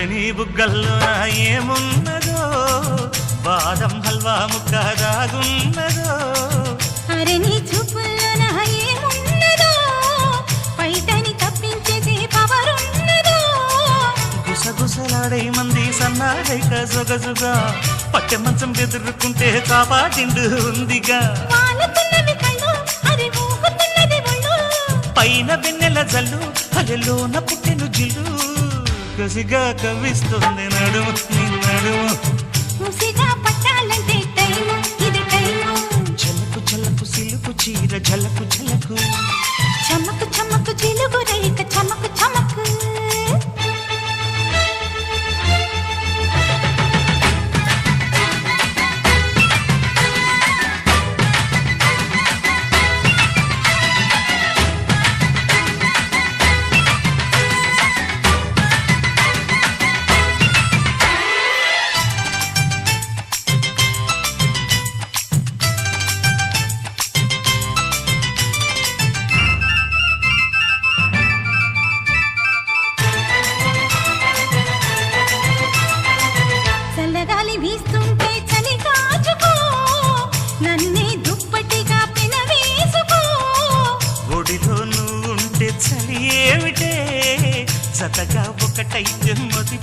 నీ బుగ్గల్లో ఏమున్నదో బాదం హల్వా ముక్క దాగున్నదో అరే నీ చూపుల్లో ఏమున్నదో పైటని తప్పించేసి పవరున్నదో గుసగుసలాడే మంది సన్నాడైక జొగజుగా పట్టె మంచం బెదురుకుంటే కాపాటిండు ఉందిగా వాలుతున్నవి కళ్ళు అది ఊగుతున్నది ఒళ్ళు పైన వెన్నెల జల్లు అలెలోన పుట్టెను జిల్లు కసిగా కవిస్తుంది నడుము నీ నడుము ముసిగా పట్టాలంటే టైము ఇది టైము చలకు చలకు సిలుకు చీర ఝలకు ఝలకు చమకు చమకు చిలుగు రేఖ చమకు చమకు చల్లగాలి వీస్తుంటే చలి కాచుకో నన్నే దుప్పటిగా పినవేసుకో ఒడిలో నువ్వుంటే చలి ఏమిటే జతగా ఒకటైతే మతి